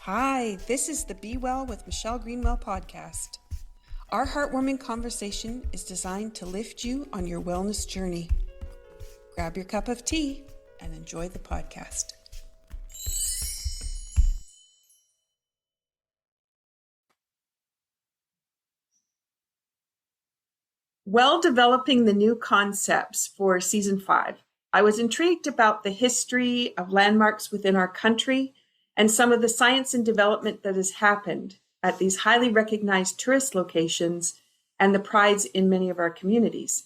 Hi, this is the Be Well with Michelle Greenwell podcast. Our heartwarming conversation is designed to lift you on your wellness journey. Grab your cup of tea and enjoy the podcast. While developing the new concepts for season 5, I was intrigued about the history of landmarks within our country and some of the science and development that has happened at these highly recognized tourist locations and the prides in many of our communities.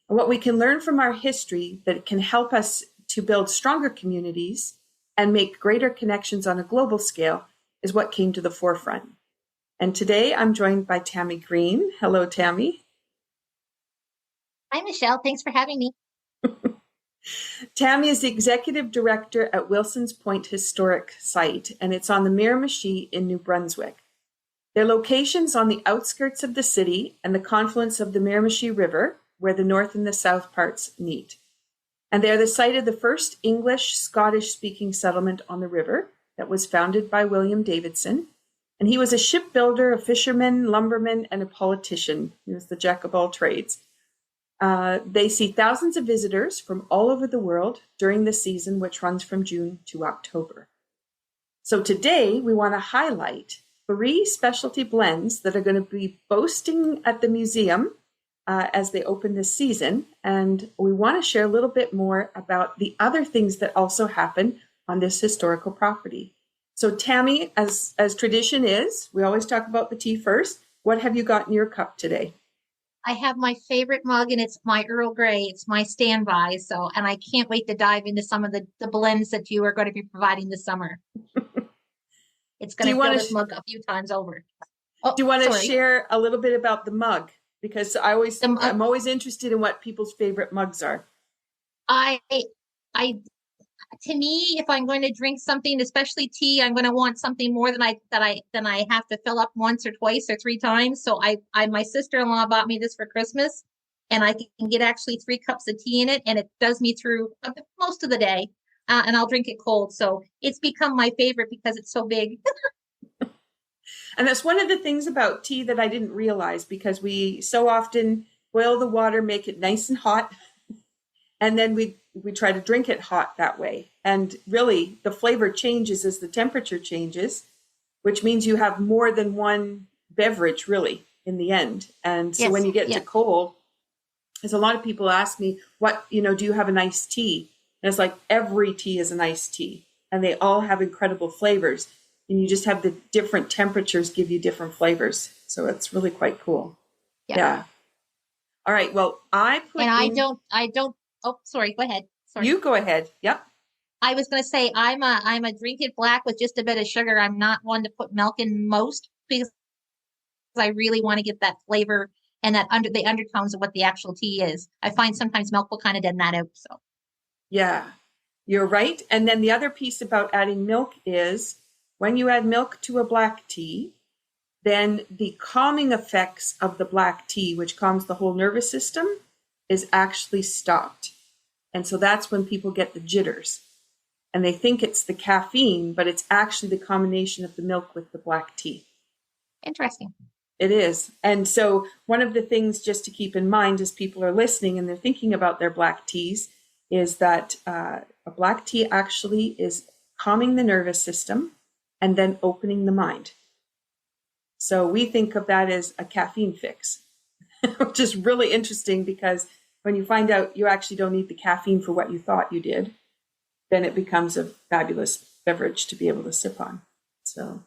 And what we can learn from our history that can help us to build stronger communities and make greater connections on a global scale is what came to the forefront. And today I'm joined by Tammy Green. Hello, Tammy. Hi, Michelle. Thanks for having me. Tammy is the executive director at Wilson's Point Historic Site, and it's on the Miramichi in New Brunswick. Their location's on the outskirts of the city and the confluence of the Miramichi River, where the north and the south parts meet. And they're the site of the first English, Scottish-speaking settlement on the river that was founded by William Davidson. And he was a shipbuilder, a fisherman, lumberman, and a politician. He was the jack of all trades. They see thousands of visitors from all over the world during the season, which runs from June to October. So today we want to highlight 3 specialty blends that are going to be boasting at the museum as they open this season. And we want to share a little bit more about the other things that also happen on this historical property. So Tammy, as tradition is, we always talk about the tea first. What have you got in your cup today? I have my favorite mug, and it's my Earl Grey. It's my standby. And I can't wait to dive into some of the blends that you are going to be providing this summer. It's going to fill this mug a few times over. Do you want to share a little bit about the mug? Because I'm always interested in what people's favorite mugs are. To me, if I'm going to drink something, especially tea, I'm going to want something more than I have to fill up once or twice or 3 times. So my sister-in-law bought me this for Christmas, and I can get actually 3 cups of tea in it, and it does me through most of the day. And I'll drink it cold. So it's become my favorite because it's so big. And that's one of the things about tea that I didn't realize, because we so often boil the water, make it nice and hot, and then we try to drink it hot that way. And really, the flavor changes as the temperature changes, which means you have more than one beverage, really, in the end. And so when you get to cold, there's a lot of people ask me, do you have an iced tea? And it's like every tea is an iced tea, and they all have incredible flavors. And you just have the different temperatures give you different flavors. So it's really quite cool. Yeah. All right. Well, I don't. Oh, sorry. Go ahead. Sorry. You go ahead. Yep. I was going to say I'm a drink it black with just a bit of sugar. I'm not one to put milk in most, because I really want to get that flavor and that the undertones of what the actual tea is. I find sometimes milk will kind of deaden that out. So. Yeah, you're right. And then the other piece about adding milk is when you add milk to a black tea, then the calming effects of the black tea, which calms the whole nervous system, is actually stopped. And so that's when people get the jitters. And they think it's the caffeine, but it's actually the combination of the milk with the black tea. Interesting. It is. And so one of the things just to keep in mind as people are listening and they're thinking about their black teas is that a black tea actually is calming the nervous system and then opening the mind. So we think of that as a caffeine fix, which is really interesting, because when you find out you actually don't need the caffeine for what you thought you did, then it becomes a fabulous beverage to be able to sip on. So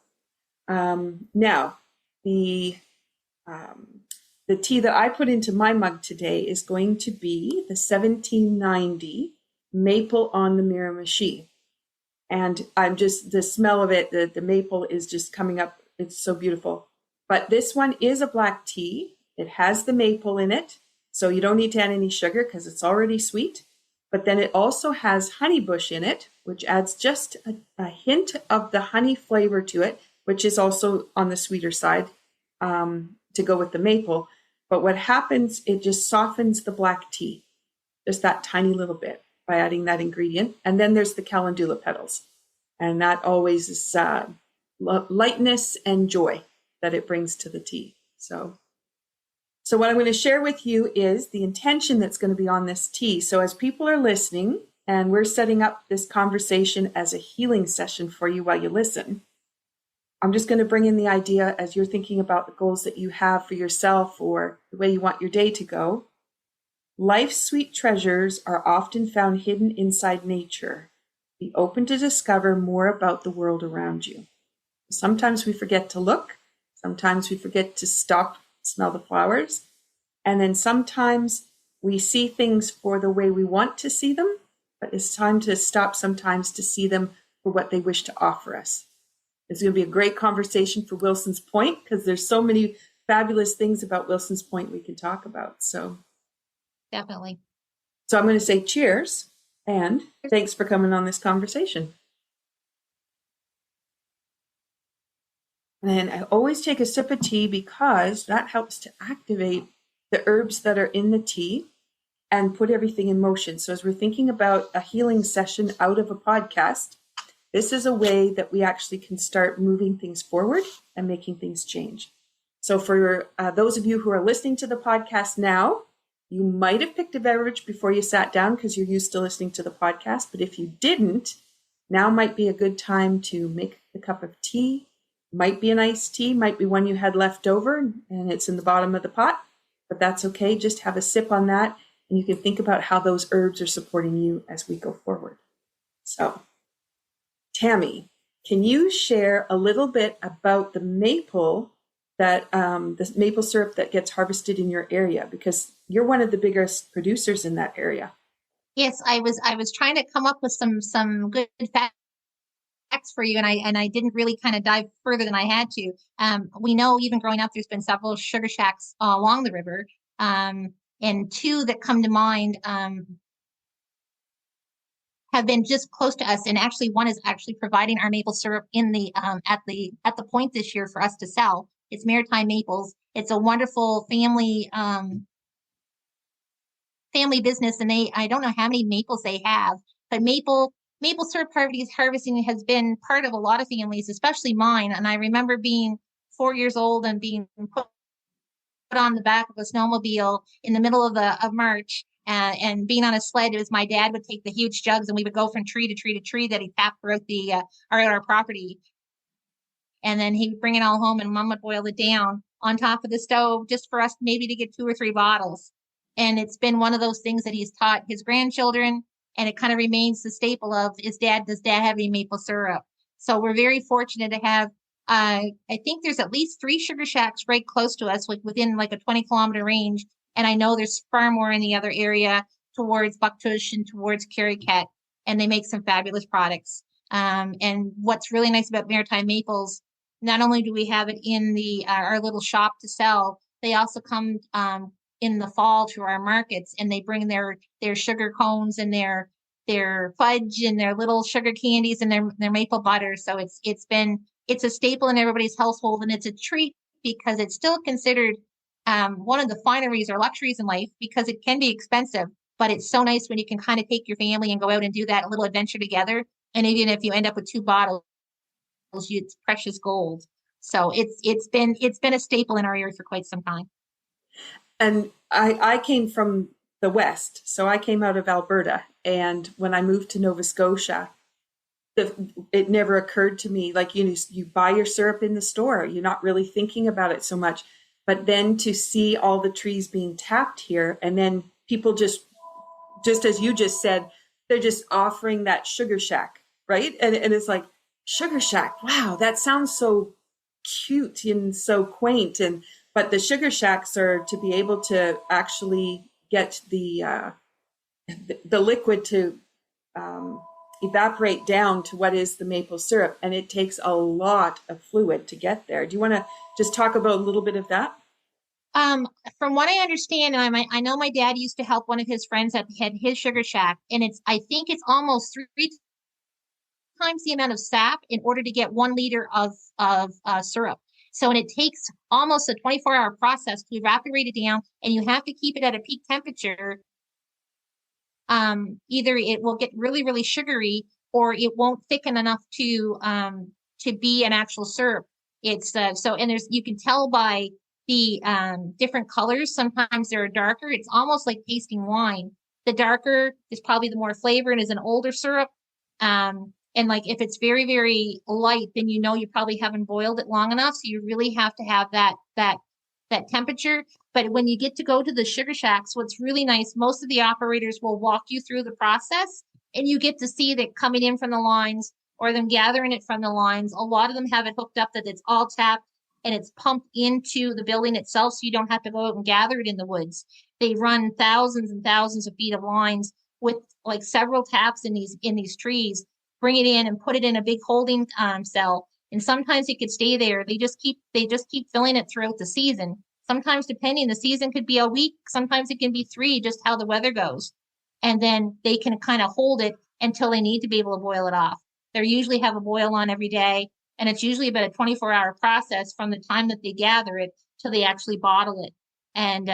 now the tea that I put into my mug today is going to be the 1790 Maple on the Miramichi. And the smell of it, the maple is just coming up. It's so beautiful. But this one is a black tea. It has the maple in it. So you don't need to add any sugar because it's already sweet. But then it also has honeybush in it, which adds just a hint of the honey flavor to it, which is also on the sweeter side to go with the maple. But what happens, it just softens the black tea, just that tiny little bit by adding that ingredient. And then there's the calendula petals. And that always is lightness and joy that it brings to the tea. So what I'm going to share with you is the intention that's going to be on this tea. So as people are listening, and we're setting up this conversation as a healing session for you while you listen, I'm just going to bring in the idea as you're thinking about the goals that you have for yourself or the way you want your day to go. Life's sweet treasures are often found hidden inside nature. Be open to discover more about the world around you. Sometimes we forget to look. Sometimes we forget to stop, smell the flowers. And then sometimes we see things for the way we want to see them, but it's time to stop sometimes to see them for what they wish to offer us. It's going to be a great conversation for Wilson's Point because there's so many fabulous things about Wilson's Point we can talk about. So Definitely. So I'm going to say cheers and thanks for coming on this conversation. And I always take a sip of tea because that helps to activate the herbs that are in the tea and put everything in motion. So as we're thinking about a healing session out of a podcast, this is a way that we actually can start moving things forward and making things change. So for those of you who are listening to the podcast now, you might have picked a beverage before you sat down because you're used to listening to the podcast. But if you didn't, now might be a good time to make a cup of tea. Might be an iced tea, might be one you had left over and it's in the bottom of the pot, but that's okay. Just have a sip on that and you can think about how those herbs are supporting you as we go forward. So, Tammy, can you share a little bit about the maple syrup that gets harvested in your area? Because you're one of the biggest producers in that area. Yes, I was trying to come up with some good facts for you, and I didn't really kind of dive further than I had to. We know even growing up, there's been several sugar shacks along the river, and two that come to mind have been just close to us. And actually, one is actually providing our maple syrup in the at the point this year for us to sell. It's Maritime Maples. It's a wonderful family business, and I don't know how many maples they have, but maple syrup harvesting has been part of a lot of families, especially mine. And I remember being 4 years old and being put on the back of a snowmobile in the middle of March, and being on a sled. It was my dad would take the huge jugs and we would go from tree to tree to tree that he tapped throughout our property. And then he'd bring it all home and Mom would boil it down on top of the stove just for us maybe to get 2 or 3 bottles. And it's been one of those things that he's taught his grandchildren, and it kind of remains the staple of does dad have any maple syrup? So we're very fortunate to have, I think there's at least 3 sugar shacks right close to us, like within like a 20-kilometer range. And I know there's far more in the other area towards Bucktush and towards Carricat, and they make some fabulous products. And what's really nice about Maritime Maples, not only do we have it in our little shop to sell, they also come in the fall to our markets, and they bring their sugar cones and their fudge and their little sugar candies and their maple butter. So it's a staple in everybody's household, and it's a treat because it's still considered one of the fineries or luxuries in life, because it can be expensive, but it's so nice when you can kind of take your family and go out and do that little adventure together. And even if you end up with 2 bottles, it's precious gold. So it's been a staple in our area for quite some time. And I came from the West, so I came out of Alberta. And when I moved to Nova Scotia, it never occurred to me, like, you buy your syrup in the store, you're not really thinking about it so much. But then to see all the trees being tapped here, and then people just as you just said, they're just offering that sugar shack, right? And it's like, sugar shack, wow, that sounds so cute and so quaint. But the sugar shacks are to be able to actually get the liquid to evaporate down to what is the maple syrup, and it takes a lot of fluid to get there. Do you want to just talk about a little bit of that? From what I understand, and I know my dad used to help one of his friends that had his sugar shack, and I think it's almost 3 times the amount of sap in order to get 1 liter of syrup. So, and it takes almost a 24-hour process to evaporate it down, and you have to keep it at a peak temperature. Either it will get really, really sugary, or it won't thicken enough to to be an actual syrup. It's and you can tell by the different colors. Sometimes they're darker. It's almost like tasting wine. The darker is probably the more flavor and is an older syrup. And like if it's very, very light, then you know you probably haven't boiled it long enough. So you really have to have that temperature. But when you get to go to the sugar shacks, what's really nice, most of the operators will walk you through the process, and you get to see that coming in from the lines or them gathering it from the lines. A lot of them have it hooked up that it's all tapped and it's pumped into the building itself, so you don't have to go out and gather it in the woods. They run thousands and thousands of feet of lines with like several taps in these trees, bring it in and put it in a big holding cell. And sometimes it could stay there. They just keep filling it throughout the season. Sometimes, depending, the season could be a week. Sometimes it can be 3, just how the weather goes. And then they can kind of hold it until they need to be able to boil it off. They usually have a boil on every day, and it's usually about a 24-hour process from the time that they gather it till they actually bottle it. And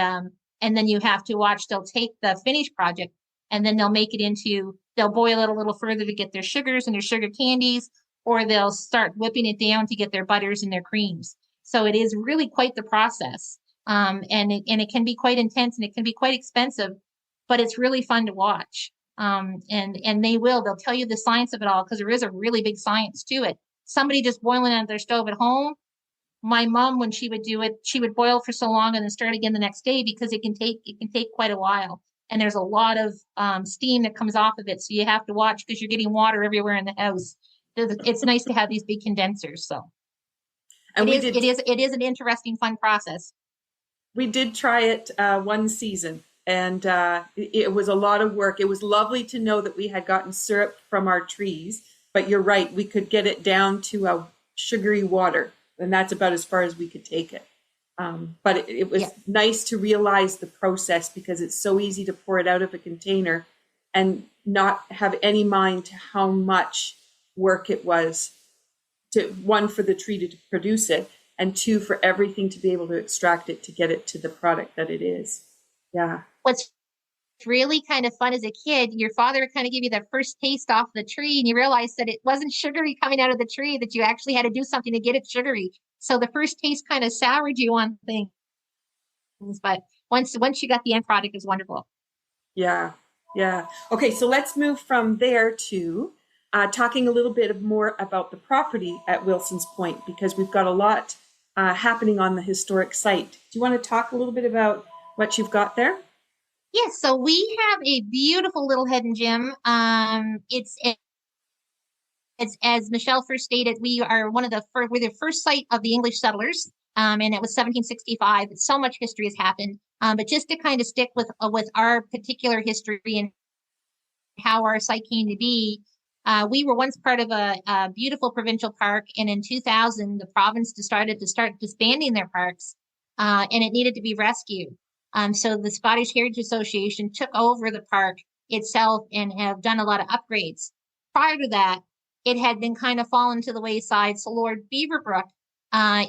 then you have to watch. They'll take the finished project, and then they'll boil it a little further to get their sugars and their sugar candies, or they'll start whipping it down to get their butters and their creams. So it is really quite the process. And it can be quite intense and it can be quite expensive, but it's really fun to watch. And they'll tell you the science of it all, because there is a really big science to it. Somebody just boiling out their stove at home. My mom, when she would do it, she would boil for so long and then start again the next day, because it can take quite a while. And there's a lot of steam that comes off of it. So you have to watch, because you're getting water everywhere in the house. It's nice to have these big condensers. So and it is an interesting, fun process. We did try it one season, and it was a lot of work. It was lovely to know that we had gotten syrup from our trees, but you're right, we could get it down to a sugary water, and that's about as far as we could take it. But it was nice to realize the process, because it's so easy to pour it out of a container and not have any mind to how much work it was, to one, for the tree to produce it, and 2, for everything to be able to extract it to get it to the product that it is. Yeah. What's really kind of fun as a kid, your father would kind of give you that first taste off the tree, and you realize that it wasn't sugary coming out of the tree, that you actually had to do something to get it sugary. So the first taste kind of soured you on things, but once you got the end product, it was wonderful. Yeah. Okay, so let's move from there to talking a little bit more about the property at Wilson's Point, because we've got a lot happening on the historic site. Do you want to talk a little bit about what you've got there? Yes, so we have a beautiful little hidden gem. It's as Michelle first stated, we're the first site of the English settlers, and it was 1765. So much history has happened, but just to kind of stick with our particular history and how our site came to be, we were once part of a beautiful provincial park, and in 2000, the province decided to start disbanding their parks, and it needed to be rescued. So the Scottish Heritage Association took over the park itself and have done a lot of upgrades. Prior to that, it had been kind of fallen to the wayside. So Lord Beaverbrook,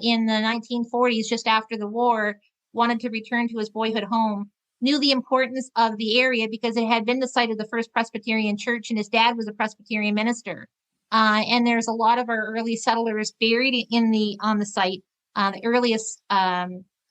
in the 1940s, just after the war, wanted to return to his boyhood home, knew the importance of the area because it had been the site of the first Presbyterian church, and his dad was a Presbyterian minister. And there's a lot of our early settlers buried on the site. The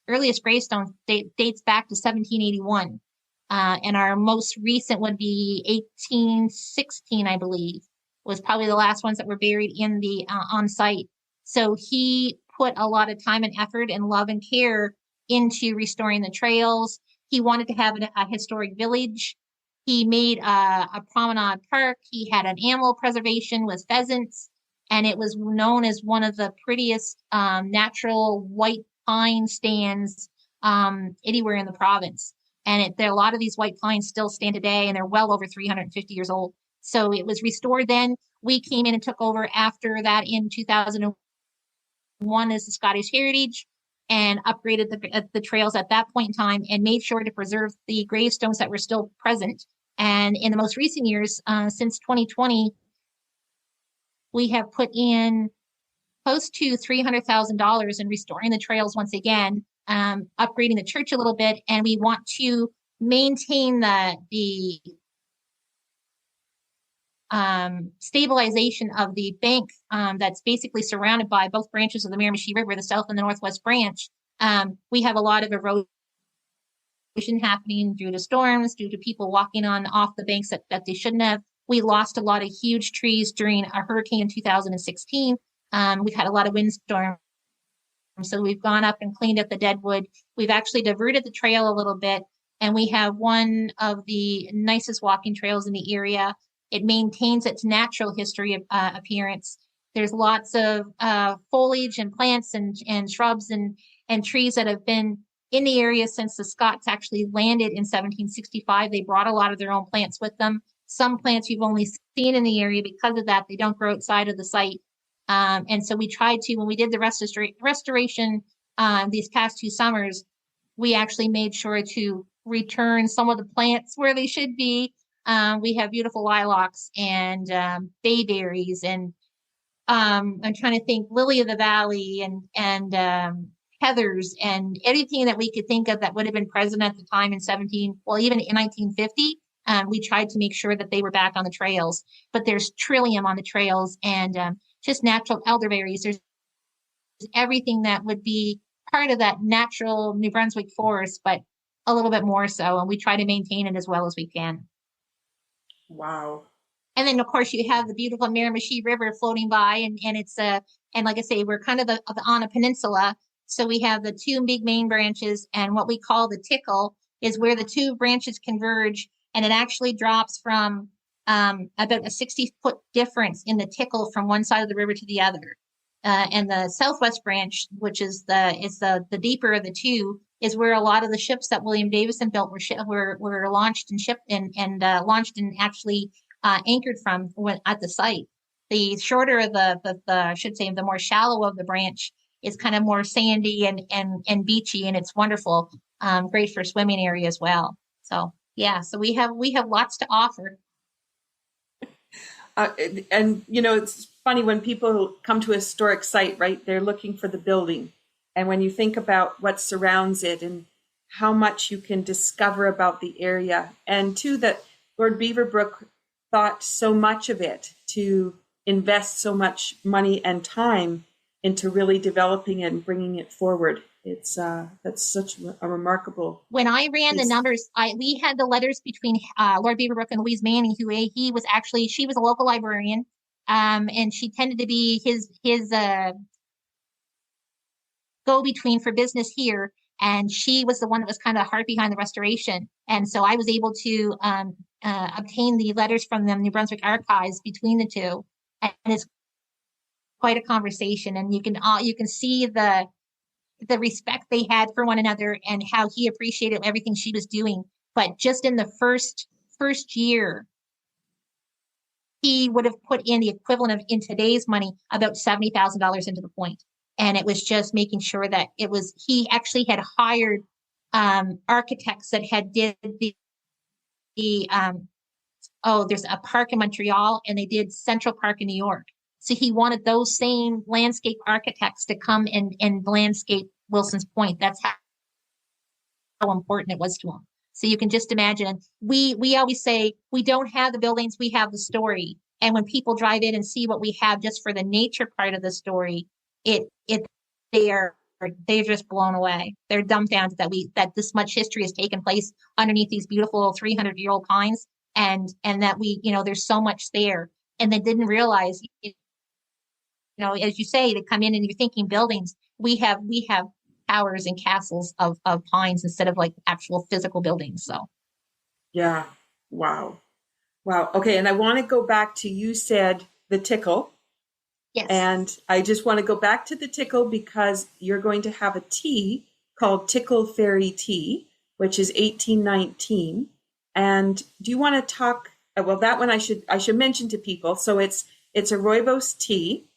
earliest gravestone dates back to 1781. And our most recent would be 1816, I believe, was probably the last ones that were buried in the on site. So he put a lot of time and effort and love and care into restoring the trails. He wanted to have a historic village. He made a promenade park. He had an animal preservation with pheasants, and it was known as one of the prettiest natural white pine stands anywhere in the province. And a lot of these white pines still stand today, and they're well over 350 years old. So it was restored then. We came in and took over after that in 2001 as the Scottish Heritage, and upgraded the trails at that point in time, and made sure to preserve the gravestones that were still present. And in the most recent years, since 2020, we have put in close to $300,000 in restoring the trails once again, upgrading the church a little bit, and we want to maintain the stabilization of the bank that's basically surrounded by both branches of the Miramichi River, the south and the northwest branch. We have a lot of erosion happening due to storms, due to people walking on off the banks that they shouldn't have. We lost a lot of huge trees during a hurricane in 2016. We've had a lot of windstorms. So we've gone up and cleaned up the dead wood. We've actually diverted the trail a little bit, and we have one of the nicest walking trails in the area. It maintains its natural history of appearance. There's lots of foliage and plants and shrubs and trees that have been in the area since the Scots actually landed in 1765. They brought a lot of their own plants with them. Some plants you've only seen in the area because of that. They don't grow outside of the site. And so we tried to, when we did the restoration these past 2 summers, we actually made sure to return some of the plants where they should be. We have beautiful lilacs and bayberries and I'm trying to think lily of the valley and heathers and anything that we could think of that would have been present at the time even in 1950. We tried to make sure that they were back on the trails, but there's trillium on the trails and just natural elderberries. There's everything that would be part of that natural New Brunswick forest, but a little bit more so. And we try to maintain it as well as we can. Wow. And then, of course, you have the beautiful Miramichi River floating by, and it's and like I say, we're kind of on a peninsula. So we have the 2 big main branches, and what we call the tickle is where the 2 branches converge, and it actually drops from about a 60-foot difference in the tickle from one side of the river to the other. And the southwest branch, which is the deeper of the 2, is where a lot of the ships that William Davidson built were launched and shipped and launched and actually anchored from at the site. The shorter of I should say the more shallow of the branch is kind of more sandy and beachy, and it's wonderful, great for swimming area as well. So yeah, so we have lots to offer. And it's funny when people come to a historic site, right? They're looking for the building, and when you think about what surrounds it and how much you can discover about the area, and too that Lord Beaverbrook thought so much of it to invest so much money and time into really developing it and bringing it forward. It's that's such a remarkable. When I ran the numbers, we had the letters between Lord Beaverbrook and Louise Manning, who she was a local librarian, and she tended to be his go-between for business here. And she was the one that was kind of the heart behind the restoration. And so I was able to obtain the letters from the New Brunswick archives between the 2. And it's quite a conversation. And you can see the respect they had for one another and how he appreciated everything she was doing. But just in the first year, he would have put in the equivalent of, in today's money, about $70,000 into the point. And it was just making sure that he actually had hired architects that did there's a park in Montreal and they did Central Park in New York. So he wanted those same landscape architects to come and landscape Wilson's Point. That's how important it was to him. So you can just imagine. We always say we don't have the buildings, we have the story. And when people drive in and see what we have just for the nature part of the story, they're just blown away. They're dumbfounded that this much history has taken place underneath these beautiful 300-year-old pines, and that there's so much there, and they didn't realize. As you say, to come in and you're thinking buildings, we have towers and castles of pines instead of like actual physical buildings. So, yeah, wow. Okay, and I want to go back to, you said the tickle. Yes. And I just want to go back to the tickle because you're going to have a tea called Tickle Fairy Tea, which is 1819. And do you want to talk? Well, that one I should mention to people. So it's a rooibos tea.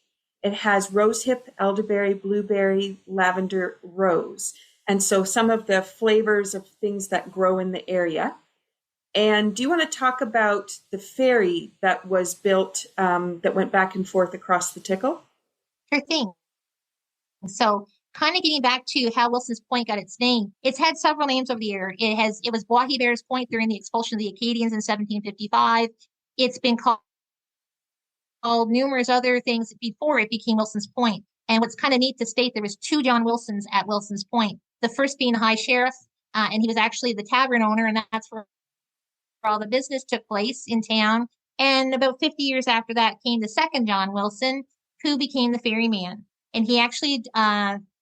It has rosehip, elderberry, blueberry, lavender, rose, and so some of the flavors of things that grow in the area. And do you want to talk about the ferry that was built that went back and forth across the Tickle? Sure thing. So kind of getting back to how Wilson's Point got its name, it's had several names over the year. It was Bois Hebert's Point during the expulsion of the Acadians in 1755. It's been called numerous other things before it became Wilson's Point. And what's kind of neat to state, there was two John Wilsons at Wilson's Point. The first being the High Sheriff, and he was actually the tavern owner, and that's where all the business took place in town. And about 50 years after that came the second John Wilson, who became the ferryman. And he actually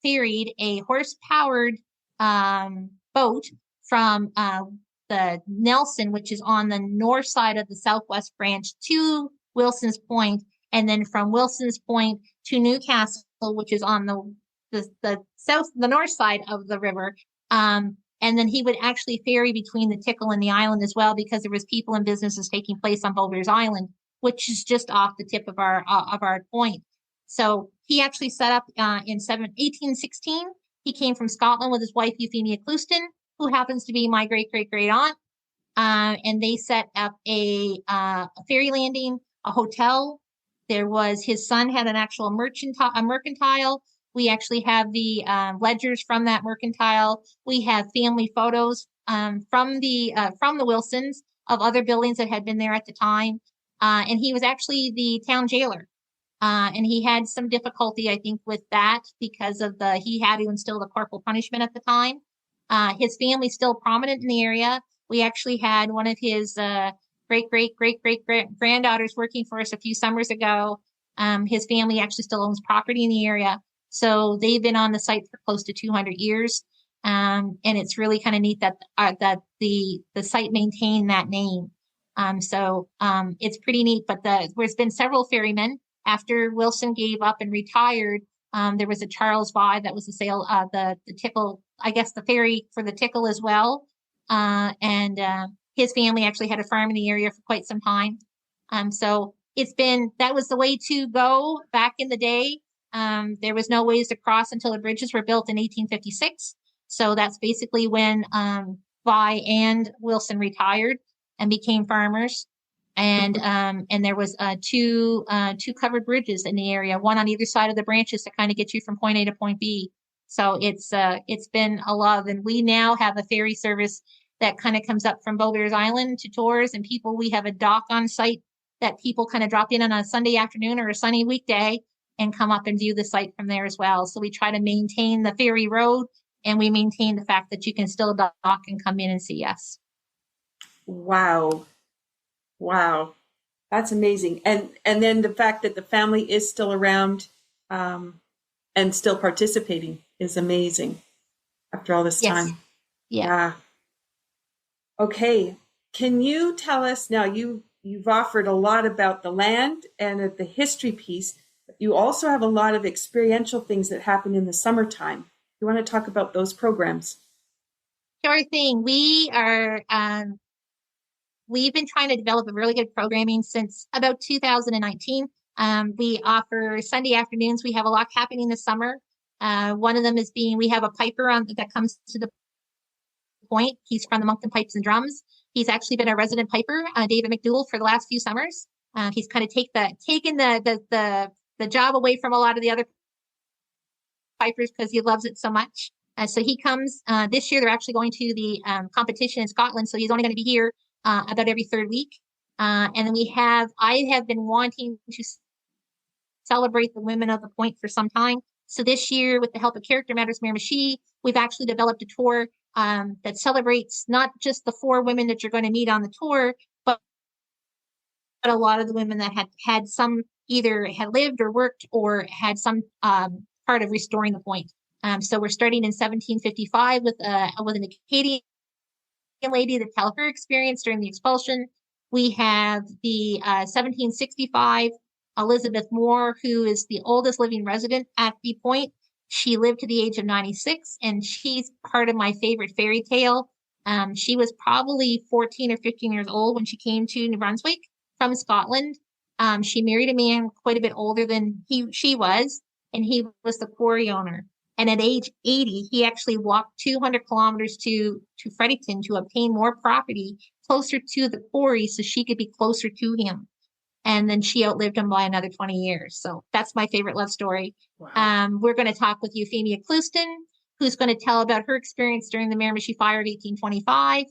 ferried a horse-powered boat from the Nelson, which is on the north side of the Southwest Branch, to Wilson's Point, and then from Wilson's Point to Newcastle, which is on the north side of the river. And then he would actually ferry between the Tickle and the island as well, because there was people and businesses taking place on Boulders Island, which is just off the tip of our point. So he actually set up in 1816. He came from Scotland with his wife Euphemia Clouston, who happens to be my great aunt. And they set up a ferry landing, a hotel. There was, his son had an actual mercantile. We actually have the ledgers from that mercantile. We have family photos from the Wilsons of other buildings that had been there at the time. And he was actually the town jailer. And he had some difficulty, I think, with that because of he had to instill the corporal punishment at the time. His family's still prominent in the area. We actually had one of his great granddaughters working for us a few summers ago. His family actually still owns property in the area. So they've been on the site for close to 200 years. And it's really kind of neat that the site maintained that name. So it's pretty neat, but there's been several ferrymen. After Wilson gave up and retired, there was a Charles Vide that was the Tickle, I guess the ferry for the Tickle as well. And his family actually had a farm in the area for quite some time. So that was the way to go back in the day. There was no ways to cross until the bridges were built in 1856. So that's basically when Vi and Wilson retired and became farmers. And there was two covered bridges in the area, one on either side of the branches to kind of get you from point A to point B. So it's been a love, and we now have a ferry service that kind of comes up from Boulders Island to Tours, and we have a dock on site that people kind of drop in on a Sunday afternoon or a sunny weekday and come up and view the site from there as well. So we try to maintain the ferry road, and we maintain the fact that you can still dock and come in and see us. Wow. That's amazing. And then the fact that the family is still around and still participating is amazing after all this time. Yeah. Okay. Can you tell us now, you've offered a lot about the land and the history piece, but you also have a lot of experiential things that happen in the summertime. You want to talk about those programs? Sure thing. We've been trying to develop a really good programming since about 2019. We offer Sunday afternoons. We have a lot happening this summer. One of them is we have a piper that comes to the point. He's from the Moncton Pipes and Drums. He's actually been a resident piper, David McDougall, for the last few summers. He's kind of taken the job away from a lot of the other pipers because he loves it so much. So he comes this year. They're actually going to the competition in Scotland, so he's only going to be here about every third week. And then I have been wanting to celebrate the women of the point for some time. So this year, with the help of Character Matters Miramichi, we've actually developed a tour that celebrates not just the 4 women that you're going to meet on the tour, but a lot of the women that had some either had lived or worked or had some part of restoring the point. So we're starting in 1755 with an Acadian lady that tell her experience during the expulsion. We have the 1765 Elizabeth Moore, who is the oldest living resident at the point. She lived to the age of 96, and she's part of my favorite fairy tale. She was probably 14 or 15 years old when she came to New Brunswick from Scotland. She married a man quite a bit older than she was, and he was the quarry owner. And at age 80, he actually walked 200 kilometers to Fredericton to obtain more property closer to the quarry so she could be closer to him. And then she outlived him by another 20 years. So that's my favorite love story. Wow. We're going to talk with Euphemia Clouston, who's going to tell about her experience during the Miramichi Fire of 1825.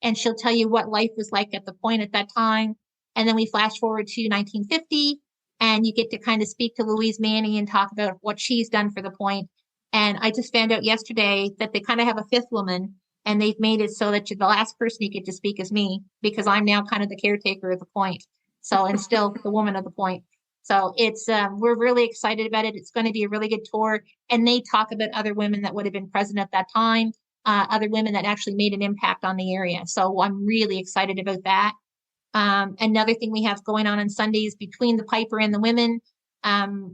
And she'll tell you what life was like at the point at that time. And then we flash forward to 1950. and you get to kind of speak to Louise Manning and talk about what she's done for the point. And I just found out yesterday that they kind of have a fifth woman, and they've made it so that the last person you get to speak is me, because I'm now kind of the caretaker of the point. So, and still the woman of the point. So it's we're really excited about it. It's going to be a really good tour, and they talk about other women that would have been present at that time, other women that actually made an impact on the area. So I'm really excited about that. Another thing we have going on Sundays between the Piper and the women,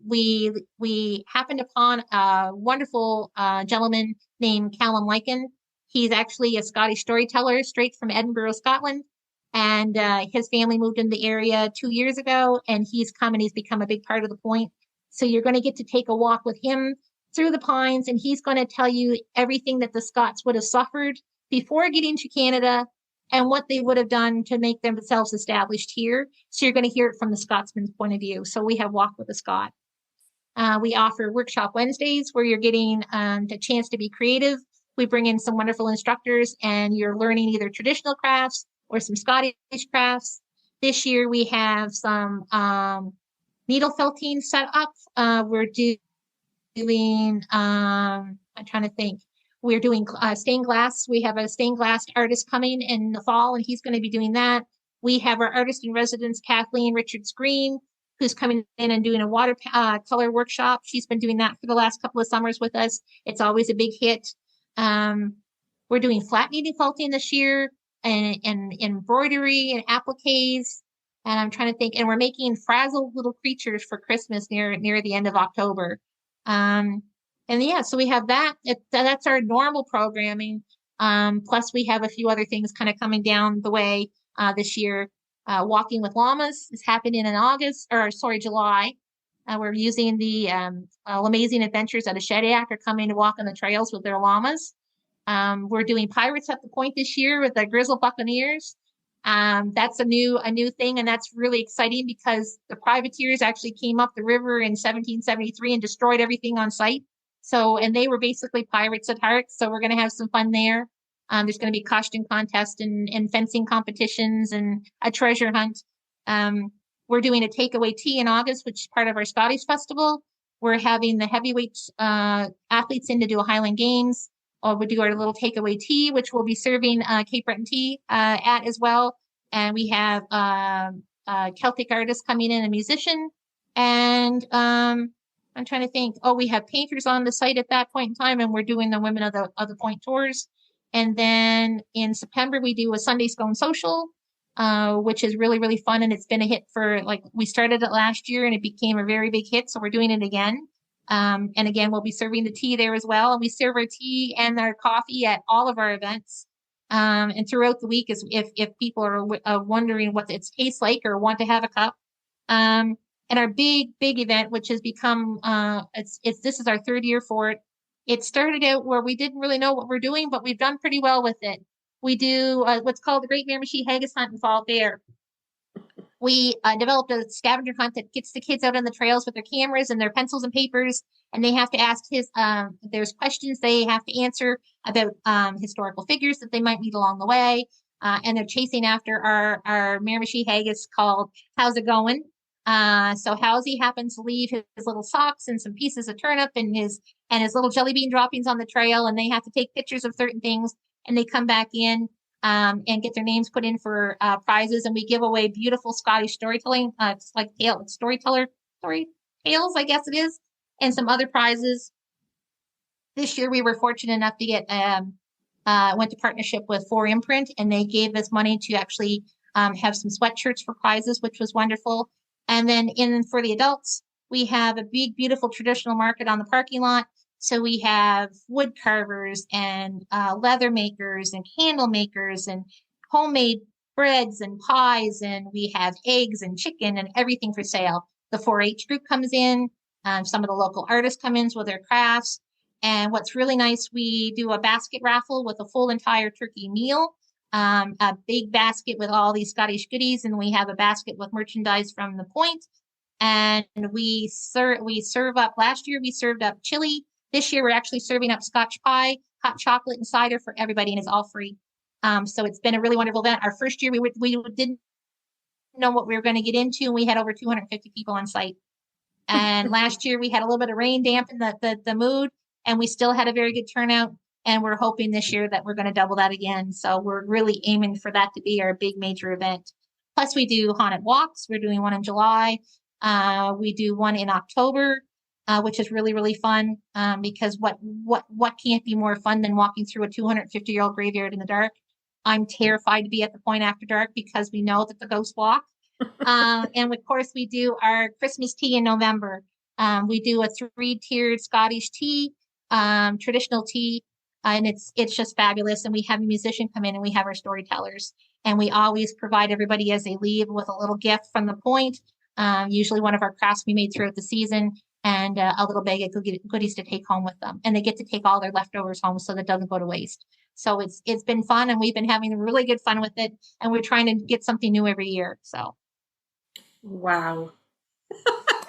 we happened upon a wonderful gentleman named Callum Lycan. He's actually a Scottish storyteller straight from Edinburgh, Scotland. And his family moved in the area 2 years ago, and he's come and he's become a big part of the point. So you're going to get to take a walk with him through the pines, and he's going to tell you everything that the Scots would have suffered before getting to Canada and what they would have done to make themselves established here. So you're going to hear it from the Scotsman's point of view. So we have Walk with a Scot. We offer Workshop Wednesdays where you're getting the chance to be creative. We bring in some wonderful instructors, and you're learning either traditional crafts or some Scottish crafts. This year we have some needle felting set up. We're doing, I'm trying to think. We're doing stained glass. We have a stained glass artist coming in the fall, and he's going to be doing that. We have our artist in residence, Kathleen Richards Green, who's coming in and doing a water color workshop. She's been doing that for the last couple of summers with us. It's always a big hit. We're doing flat needle felting this year, and embroidery and appliques. And I'm trying to think, and we're making frazzled little creatures for Christmas near the end of October. And yeah, so we have that. That's our normal programming. Plus we have a few other things kind of coming down the way this year. Walking with Llamas is happening in July. We're using the Amazing Adventures at a Shediac are coming to walk on the trails with their llamas. We're doing Pirates at the Point this year with the Grizzle Buccaneers. That's a new thing, and that's really exciting because the privateers actually came up the river in 1773 and destroyed everything on sight. So, and they were basically pirates at heart. So we're going to have some fun there. There's going to be costume contests and fencing competitions and a treasure hunt. We're doing a takeaway tea in August, which is part of our Scottish festival. We're having the heavyweight athletes in to do a Highland Games. We do our little takeaway tea, which we'll be serving Cape Breton Tea at as well. And we have Celtic artists coming in, a musician. And I'm trying to think. Oh, we have painters on the site at that point in time, and we're doing the Women of the Point tours. And then in September, we do a Sunday Scone Social, which is really, really fun. And it's been a hit we started it last year and it became a very big hit. So we're doing it again. And again, we'll be serving the tea there as well. And we serve our tea and our coffee at all of our events. And throughout the week, if people are wondering what it tastes like or want to have a cup. And our big event, which has become, this is our third year for it. It started out where we didn't really know what we're doing, but we've done pretty well with it. We do what's called the Great Miramichi Haggis Hunt and Fall Fair. We developed a scavenger hunt that gets the kids out on the trails with their cameras and their pencils and papers, and they have to ask there's questions they have to answer about historical figures that they might meet along the way, and they're chasing after our Miramichi haggis called How's It Going? So Howsy happens to leave his little socks and some pieces of turnip and his little jelly bean droppings on the trail, and they have to take pictures of certain things, and they come back in and get their names put in for prizes, and we give away beautiful Scottish storytelling, storytales, I guess it is, and some other prizes. This year we were fortunate enough to get went to partnership with 4 Imprint, and they gave us money to actually have some sweatshirts for prizes, which was wonderful. And then for the adults, we have a big, beautiful traditional market on the parking lot. So we have wood carvers and leather makers and candle makers and homemade breads and pies. And we have eggs and chicken and everything for sale. The 4-H group comes in. Some of the local artists come in with their crafts. And what's really nice, we do a basket raffle with a full entire turkey meal. A big basket with all these Scottish goodies, and we have a basket with merchandise from the point. And we serve up. Last year we served up chili. This year we're actually serving up Scotch pie, hot chocolate, and cider for everybody, and it's all free. So it's been a really wonderful event. Our first year we didn't know what we were going to get into, and we had over 250 people on site. And last year we had a little bit of rain dampen the mood, and we still had a very good turnout. And we're hoping this year that we're going to double that again. So we're really aiming for that to be our big major event. Plus, we do haunted walks. We're doing one in July. We do one in October, which is really, really fun, because what can't be more fun than walking through a 250-year-old graveyard in the dark? I'm terrified to be at the point after dark because we know that the ghosts walk. And of course, we do our Christmas tea in November. We do a 3-tiered Scottish tea, traditional tea, and it's just fabulous. And we have a musician come in, and we have our storytellers, and we always provide everybody as they leave with a little gift from the point. Usually one of our crafts we made throughout the season, and a little bag of goodies to take home with them. And they get to take all their leftovers home so that doesn't go to waste. So it's been fun, and we've been having really good fun with it. And we're trying to get something new every year. So. Wow.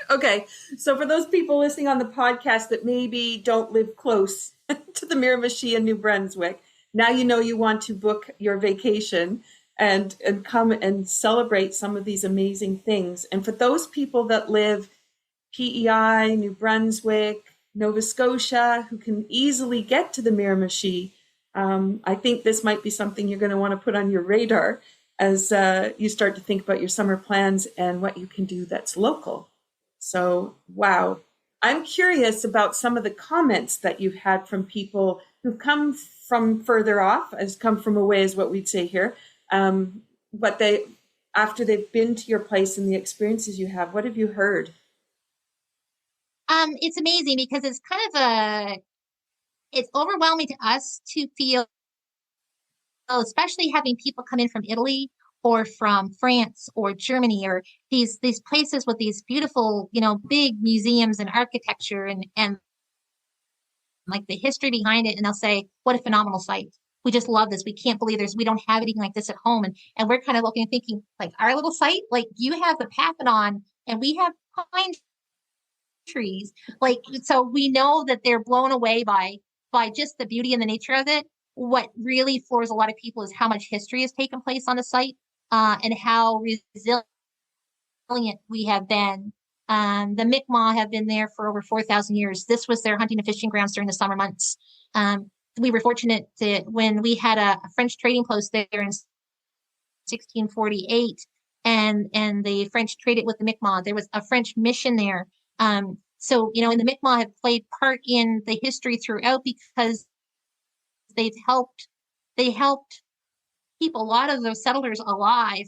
Okay. So for those people listening on the podcast that maybe don't live close to the Miramichi and New Brunswick, now you know you want to book your vacation and come and celebrate some of these amazing things. And for those people that live PEI, New Brunswick, Nova Scotia, who can easily get to the Miramichi, I think this might be something you're going to want to put on your radar as you start to think about your summer plans and what you can do that's local. So, wow. I'm curious about some of the comments that you've had from people who've come from further off, as come from away is what we'd say here. But after they've been to your place and the experiences you have, what have you heard? It's amazing because it's kind of it's overwhelming to us to feel, especially having people come in from Italy or from France or Germany, or these places with these beautiful, big museums and architecture and like the history behind it. And they'll say, what a phenomenal site. We just love this. We can't believe we don't have anything like this at home. And we're kind of looking and thinking, like, our little site, like, you have the Papillon and we have pine trees. Like, so we know that they're blown away by just the beauty and the nature of it. What really floors a lot of people is how much history has taken place on the site, and how resilient we have been. The Mi'kmaq have been there for over 4,000 years. This was their hunting and fishing grounds during the summer months. We were fortunate to, when we had a French trading post there in 1648, and the French traded with the Mi'kmaq. There was a French mission there. So, and the Mi'kmaq have played part in the history throughout because they helped keep a lot of those settlers alive,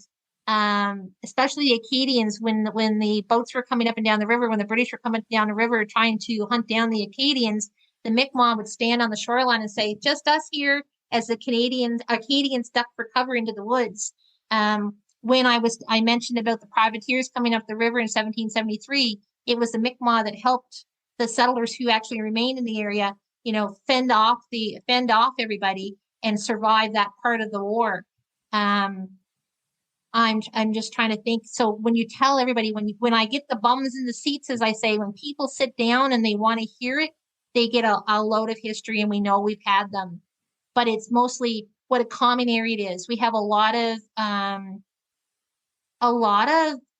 especially the Acadians when the boats were coming up and down the river, when the British were coming down the river trying to hunt down the Acadians. The Mi'kmaq would stand on the shoreline and say, just us here, as the Acadians ducked for cover into the woods. When I mentioned about the privateers coming up the river in 1773, it was the Mi'kmaq that helped the settlers who actually remained in the area, fend off everybody and survive that part of the war. I'm just trying to think. So when you tell everybody, when I get the bums in the seats, as I say, when people sit down and they want to hear it, they get a load of history, and we know we've had them. But it's mostly what a common area it is. We have a lot of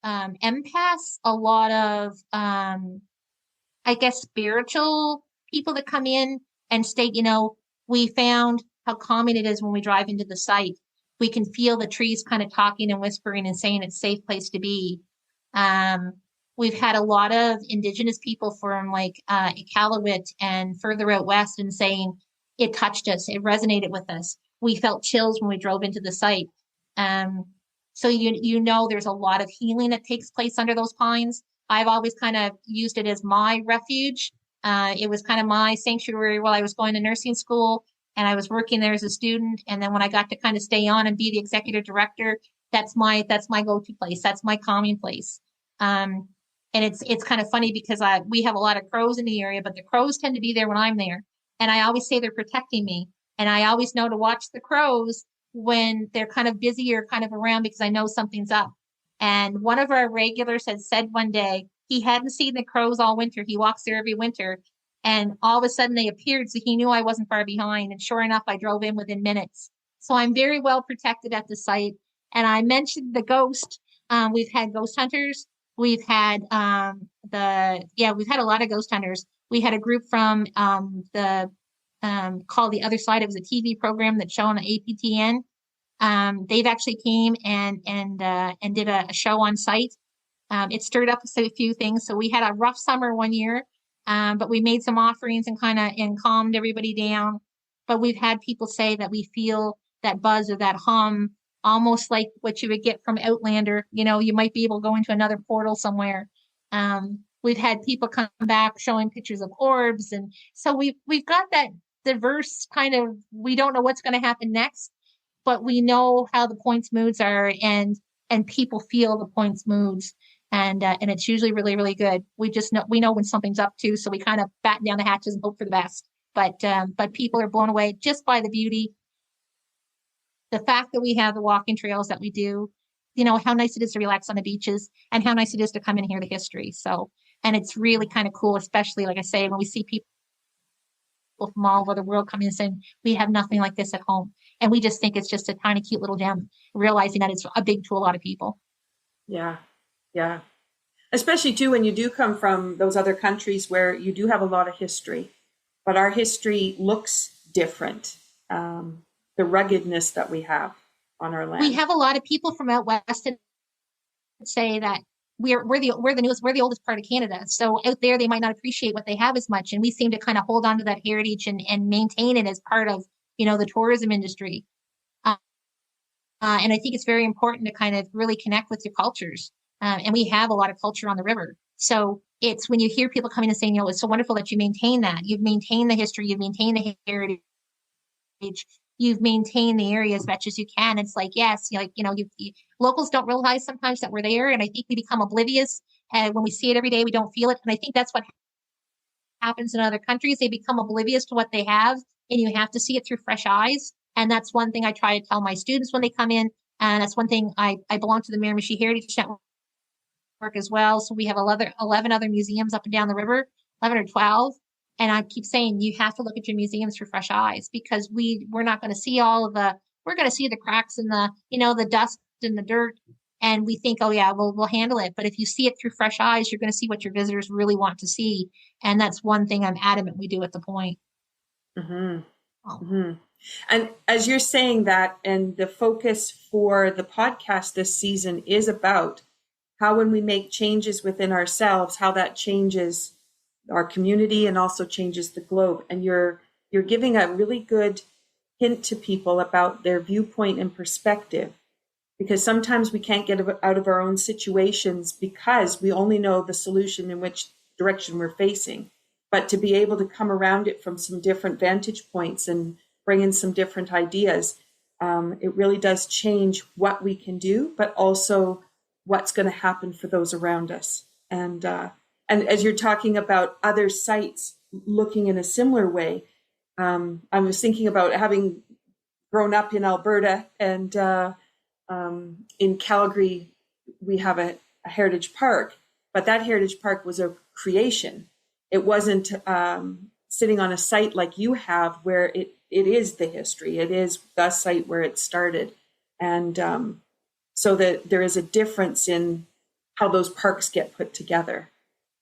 empaths, a lot of I guess spiritual people that come in and state, we found how common it is when we drive into the site. We can feel the trees kind of talking and whispering and saying it's a safe place to be. We've had a lot of Indigenous people from like Iqaluit and further out west and saying it touched us, it resonated with us. We felt chills when we drove into the site. So there's a lot of healing that takes place under those pines. I've always kind of used it as my refuge. It was kind of my sanctuary while I was going to nursing school, and I was working there as a student. And then when I got to kind of stay on and be the executive director, that's my go-to place. That's my calming place. And it's kind of funny because we have a lot of crows in the area, but the crows tend to be there when I'm there. And I always say they're protecting me. And I always know to watch the crows when they're kind of busy or kind of around, because I know something's up. And one of our regulars had said one day he hadn't seen the crows all winter. He walks there every winter, and all of a sudden they appeared. So he knew I wasn't far behind. And sure enough, I drove in within minutes. So I'm very well protected at the site. And I mentioned the ghost. We've had ghost hunters. We've had we've had a lot of ghost hunters. We had a group from the called The Other Side. It was a TV program that showed on APTN. They've actually came and did a show on site. It stirred up a few things. So we had a rough summer one year, but we made some offerings and calmed everybody down. But we've had people say that we feel that buzz or that hum, almost like what you would get from Outlander. You know, you might be able to go into another portal somewhere. We've had people come back showing pictures of orbs, and so we've got that diverse kind of. We don't know what's going to happen next, but we know how the points moods are, and people feel the points moods, and it's usually really, really good. We know when something's up to, so we kind of batten down the hatches and hope for the best. But people are blown away just by the beauty, the fact that we have the walking trails that we do, you know, how nice it is to relax on the beaches, and how nice it is to come and hear the history. So, and it's really kind of cool, especially like I say, when we see people from all over the world coming and saying, we have nothing like this at home. And we just think it's just a tiny, cute little gem, realizing that it's a big to a lot of people. Yeah. Yeah. Especially too, when you do come from those other countries where you do have a lot of history, but our history looks different. The ruggedness that we have on our land. We have a lot of people from out west that say that we're the oldest part of Canada. So out there, they might not appreciate what they have as much. And we seem to kind of hold on to that heritage and maintain it as part of, you know, the tourism industry. And I think it's very important to kind of really connect with your cultures. And we have a lot of culture on the river. So it's when you hear people coming and saying, you know, it's so wonderful that you maintain that. You've maintained the history, you've maintained the heritage, you've maintained the area as much as you can. It's like, yes, locals don't realize sometimes that we're there. And I think we become oblivious. And when we see it every day, we don't feel it. And I think that's what happens in other countries. They become oblivious to what they have, and you have to see it through fresh eyes. And that's one thing I try to tell my students when they come in. And that's one thing I belong to the Miramichi Heritage Network as well. So we have 11 other museums up and down the river, 11 or 12. And I keep saying, you have to look at your museums through fresh eyes, because we're not going to see we're going to see the cracks and the dust and the dirt. And we think, oh yeah, we'll handle it. But if you see it through fresh eyes, you're going to see what your visitors really want to see. And that's one thing I'm adamant we do at the point. Mm-hmm. Oh. Mm-hmm. And as you're saying that, and the focus for the podcast this season is about how, when we make changes within ourselves, how that changes our community and also changes the globe. And you're giving a really good hint to people about their viewpoint and perspective, because sometimes we can't get out of our own situations because we only know the solution in which direction we're facing. But to be able to come around it from some different vantage points and bring in some different ideas, it really does change what we can do, but also what's going to happen for those around us. And as you're talking about other sites looking in a similar way, I was thinking about having grown up in Alberta, and in Calgary, we have a heritage park, but that heritage park was a creation. It wasn't sitting on a site like you have, where it is the history. It is the site where it started. And so that there is a difference in how those parks get put together.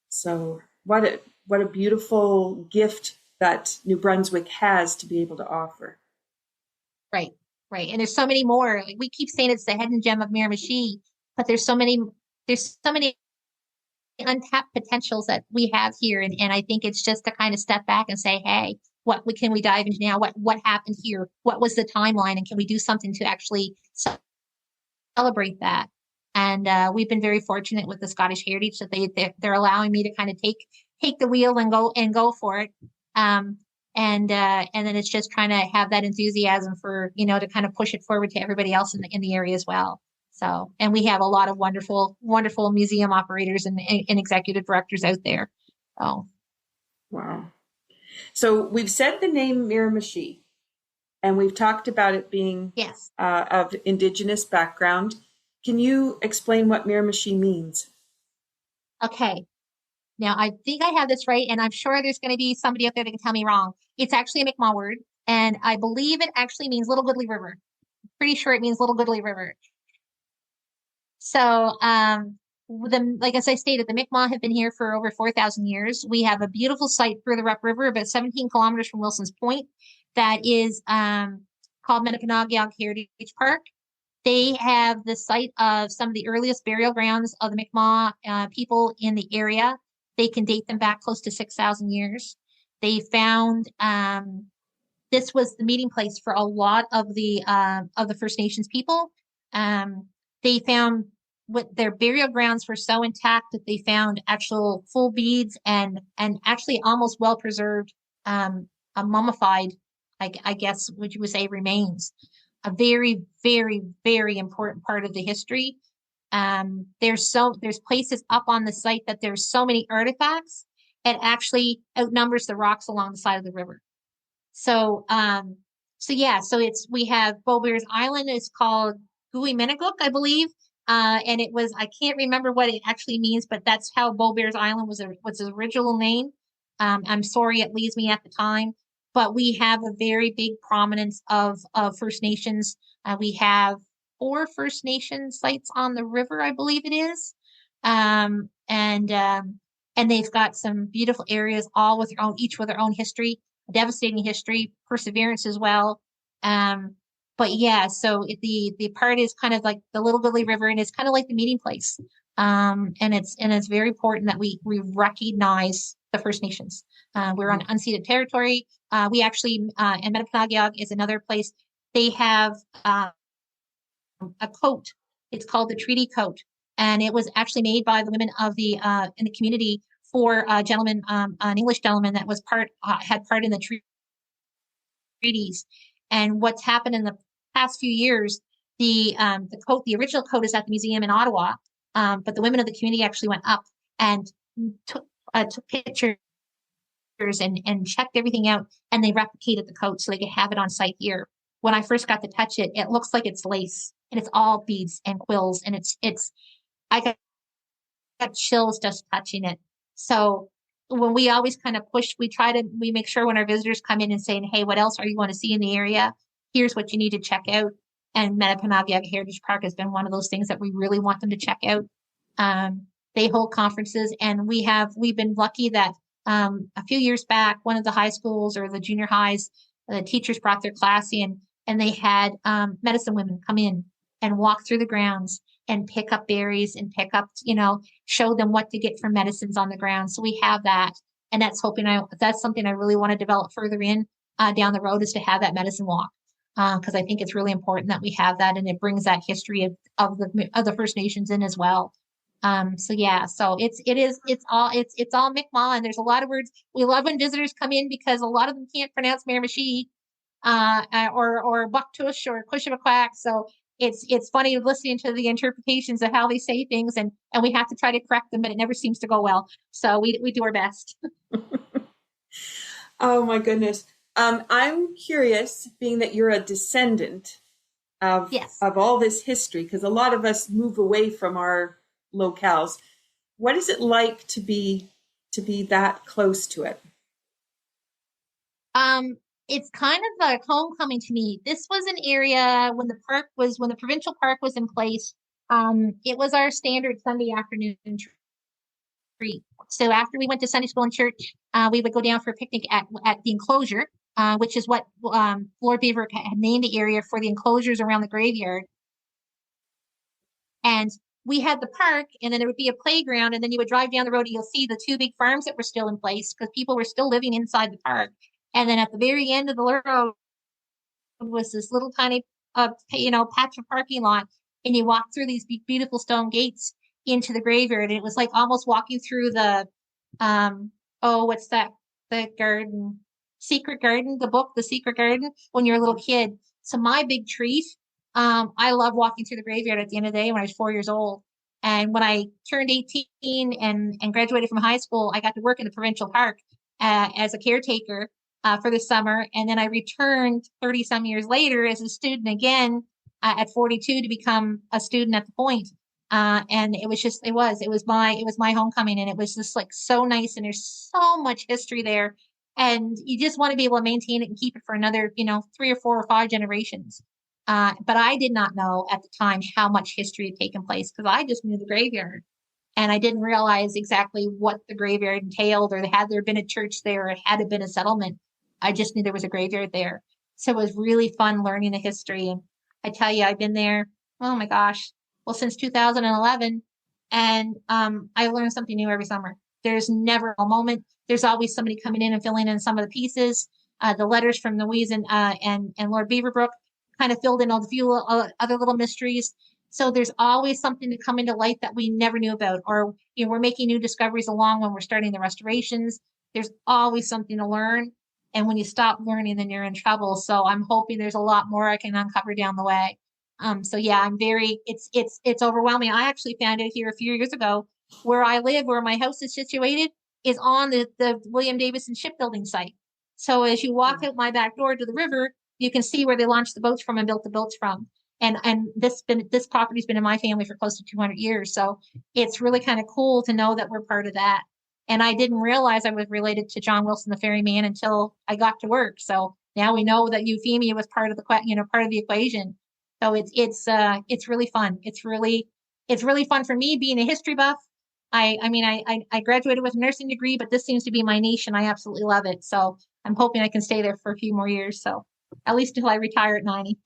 So what a beautiful gift that New Brunswick has to be able to offer. Right. And there's so many more. We keep saying it's the hidden gem of Miramichi, but there's so many untapped potentials that we have here. And I think it's just to kind of step back and say, hey, what can we dive into now? What happened here? What was the timeline? And can we do something to actually celebrate that? And we've been very fortunate with the Scottish Heritage that they're allowing me to kind of take the wheel and go for it. And then it's just trying to have that enthusiasm for, to kind of push it forward to everybody else in the area as well. So, and we have a lot of wonderful, wonderful museum operators and executive directors out there. Oh, wow. So we've said the name Miramichi, and we've talked about it being yes. Of Indigenous background. Can you explain what Miramichi means? Okay. Now, I think I have this right, and I'm sure there's going to be somebody out there that can tell me wrong. It's actually a Mi'kmaq word, and I believe it actually means Little Goodly River. Pretty sure it means Little Goodly River. So, like as I stated, the Mi'kmaq have been here for over 4,000 years. We have a beautiful site further upriver, about 17 kilometers from Wilson's Point, that is called Metapanagog Heritage Park. They have the site of some of the earliest burial grounds of the Mi'kmaq people in the area. They can date them back close to 6,000 years. They found this was the meeting place for a lot of the First Nations people. Um, they found what their burial grounds were so intact that they found actual full beads and actually almost well preserved, a mummified, I guess, what you would say, remains. A very, very, very important part of the history. There's places up on the site that there's so many artifacts, it actually outnumbers the rocks along the side of the river. So, yeah, so we have Beaubears Island is called Guiminaguk, I believe. And it was, I can't remember what it actually means, but that's how Beaubears Island was its original name. I'm sorry it leaves me at the time, but we have a very big prominence of First Nations. We have 4 First Nation sites on the river, I believe it is. And they've got some beautiful areas, all with their own, each with their own history, devastating history, perseverance as well. But yeah, so the part is kind of like the Little Goodley River, and it's kind of like the meeting place. And it's very important that we recognize the First Nations. We're on unceded territory. We actually and Metapanagog is another place. They have a coat. It's called the Treaty Coat, and it was actually made by the women of the in the community for a gentleman, an English gentleman that was had part in the treaties. And what's happened in the past few years, the original coat is at the museum in Ottawa, but the women of the community actually went up and took pictures and checked everything out, and they replicated the coat so they could have it on site here. When I first got to touch it, it looks like it's lace, and it's all beads and quills, and I got chills just touching it. So when we always kind of push, we make sure when our visitors come in and saying, hey, what else are you want to see in the area? Here's what you need to check out. And Metapanagog Heritage Park has been one of those things that we really want them to check out. They hold conferences, and we've been lucky that a few years back, one of the high schools or the junior highs, the teachers brought their class in, and they had medicine women come in and walk through the grounds and pick up berries and show them what to get for medicines on the ground. So we have that. And that's something I really want to develop further in down the road, is to have that medicine walk. Because I think it's really important that we have that, and it brings that history of the First Nations in as well. So yeah, so it's all Mi'kmaq, and there's a lot of words. We love when visitors come in because a lot of them can't pronounce Miramichi, or Bucktush or Kushabaquack. So it's funny listening to the interpretations of how they say things, and we have to try to correct them, but it never seems to go well. So we do our best. Oh my goodness. I'm curious, being that you're a descendant of Yes. of all this history, because a lot of us move away from our locales. What is it like to be that close to it? It's kind of like homecoming to me. This was an area when the provincial park was in place. It was our standard Sunday afternoon treat. So after we went to Sunday school and church, we would go down for a picnic at the enclosure, which is what Lord Beaver had named the area for the enclosures around the graveyard. And we had the park, and then there would be a playground, and then you would drive down the road and you'll see the 2 big farms that were still in place because people were still living inside the park. And then at the very end of the road was this little tiny, patch of parking lot, and you walk through these beautiful stone gates into the graveyard. And it was like almost walking through the, what's that? The garden, Secret Garden, the book, The Secret Garden, when you're a little kid. So my big treat, I love walking through the graveyard at the end of the day when I was 4 years old. And when I turned 18 and graduated from high school, I got to work in the provincial park as a caretaker for the summer. And then I returned 30 some years later as a student again at 42 to become a student at the Point. And it was my homecoming, and it was just like so nice. And there's so much history there, and you just want to be able to maintain it and keep it for another, 3 or 4 or 5 generations. But I did not know at the time how much history had taken place because I just knew the graveyard. And I didn't realize exactly what the graveyard entailed, or had there been a church there, or had it been a settlement. I just knew there was a graveyard there. So it was really fun learning the history. And I tell you, I've been there, oh my gosh, well, since 2011. And I learn something new every summer. There's never a moment. There's always somebody coming in and filling in some of the pieces. The letters from Louise and Lord Beaverbrook kind of filled in all the few other little mysteries. So there's always something to come into light that we never knew about, or we're making new discoveries along when we're starting the restorations. There's always something to learn, and when you stop learning, then you're in trouble. So I'm hoping there's a lot more I can uncover down the way. So yeah, it's overwhelming. I actually found it here a few years ago. Where I live, where my house is situated, is on the William Davidson shipbuilding site. So as you walk out my back door to the river, you can see where they launched the boats from and built the boats from. And this property's been in my family for close to 200 years. So it's really kind of cool to know that we're part of that. And I didn't realize I was related to John Wilson, the ferryman, until I got to work. So now we know that Euphemia was part of the equation. So it's really fun. It's really fun for me being a history buff. I graduated with a nursing degree, but this seems to be my niche and I absolutely love it. So I'm hoping I can stay there for a few more years. So at least until I retire at 90.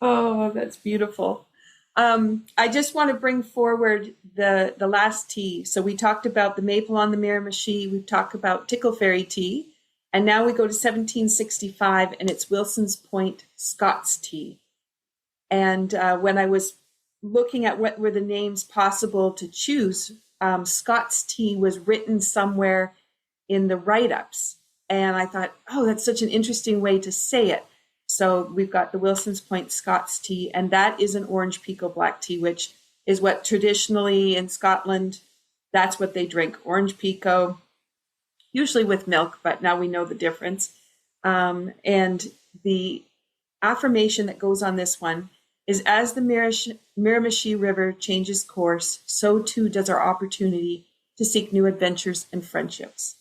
Oh, that's beautiful. I just want to bring forward the last tea. So we talked about the maple on the Miramichi. We've talked about Tickle Fairy tea. And now we go to 1765, and it's Wilson's Point Scots tea. And when I was looking at what were the names possible to choose, Scots tea was written somewhere in the write-ups. And I thought, oh, that's such an interesting way to say it. So we've got the Wilson's Point Scots tea, and that is an orange pekoe black tea, which is what traditionally in Scotland, that's what they drink, orange pekoe, usually with milk, but now we know the difference. And the affirmation that goes on this one is, as the Miramichi River changes course, so too does our opportunity to seek new adventures and friendships.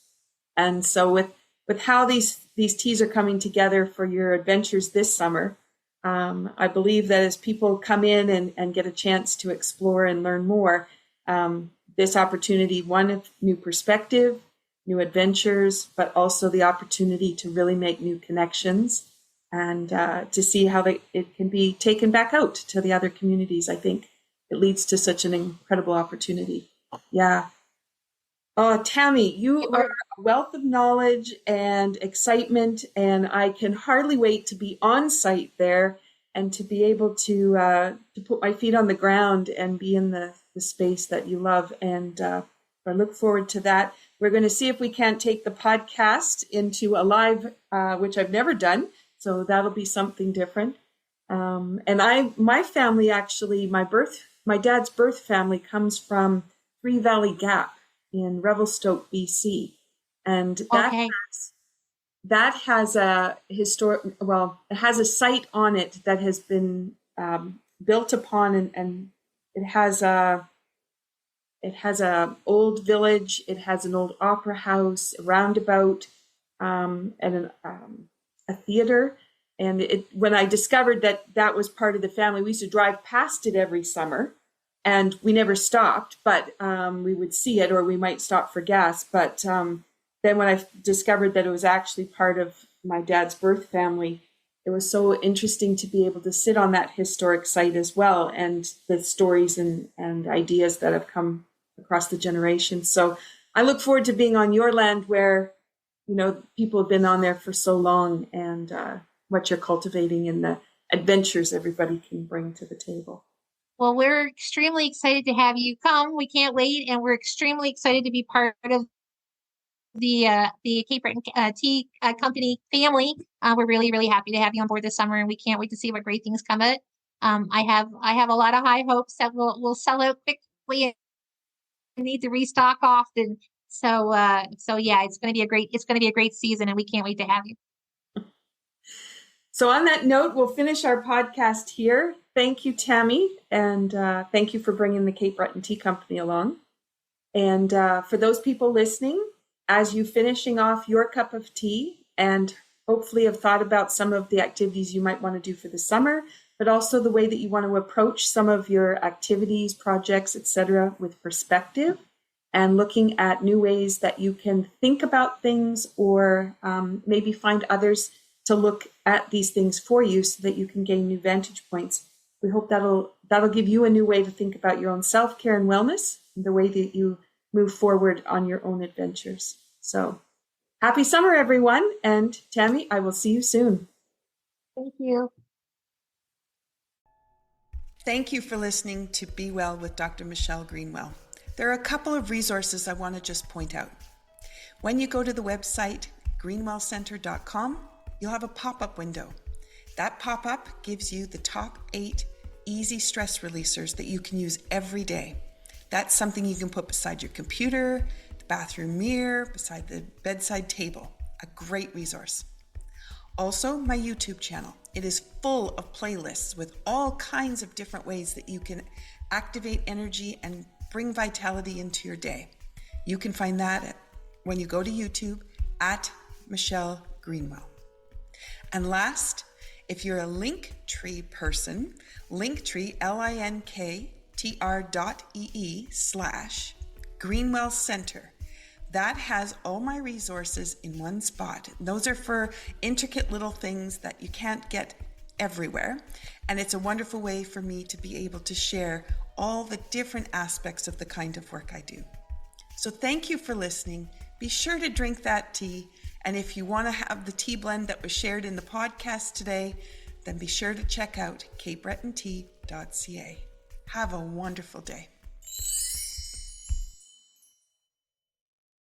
And so with how these teas are coming together for your adventures this summer, I believe that as people come in and get a chance to explore and learn more, this opportunity, one, of new perspective, new adventures, but also the opportunity to really make new connections and to see how it can be taken back out to the other communities. I think it leads to such an incredible opportunity. Yeah. Oh, Tammy, you are a wealth of knowledge and excitement, and I can hardly wait to be on site there and to be able to put my feet on the ground and be in the space that you love. And I look forward to that. We're going to see if we can't take the podcast into a live, which I've never done. So that'll be something different. And my family actually, my dad's birth family comes from Three Valley Gap in Revelstoke, BC. And that has a it has a site on it that has been built upon, and it has a old village. It has an old opera house, a roundabout, and a theater. And when I discovered that was part of the family, we used to drive past it every summer, and we never stopped. But we would see it, or we might stop for gas. But then when I discovered that it was actually part of my dad's birth family, it was so interesting to be able to sit on that historic site as well, and the stories and ideas that have come across the generations. So I look forward to being on your land where, people have been on there for so long, and what you're cultivating and the adventures everybody can bring to the table. Well, we're extremely excited to have you come. We can't wait, and we're extremely excited to be part of the Cape Breton Tea Company family. We're really, really happy to have you on board this summer, and we can't wait to see what great things come of it. I have a lot of high hopes that we'll sell out quickly and need to restock often. So yeah, it's going to be a great season, and we can't wait to have you. So on that note, we'll finish our podcast here. Thank you, Tammy, and thank you for bringing the Cape Breton Tea Company along. And for those people listening, as you finishing off your cup of tea and hopefully have thought about some of the activities you might want to do for the summer, but also the way that you want to approach some of your activities, projects, etc., with perspective, and looking at new ways that you can think about things, or maybe find others to look at these things for you so that you can gain new vantage points. We hope that'll give you a new way to think about your own self-care and wellness, and the way that you move forward on your own adventures. So happy summer, everyone. And Tammy, I will see you soon. Thank you. Thank you for listening to Be Well with Dr. Michelle Greenwell. There are a couple of resources I want to just point out. When you go to the website greenwellcenter.com, you'll have a pop-up window. That pop-up gives you the top 8 easy stress releasers that you can use every day. That's something you can put beside your computer, the bathroom mirror, beside the bedside table. A great resource. Also, my YouTube channel. It is full of playlists with all kinds of different ways that you can activate energy and bring vitality into your day. You can find that when you go to YouTube at Michelle Greenwell. And last, if you're a Linktree person, Linktree, linktr.ee/Greenwell Center. That has all my resources in one spot. Those are for intricate little things that you can't get everywhere. And it's a wonderful way for me to be able to share all the different aspects of the kind of work I do. So thank you for listening. Be sure to drink that tea. And if you want to have the tea blend that was shared in the podcast today, then be sure to check out capebretontea.ca. Have a wonderful day.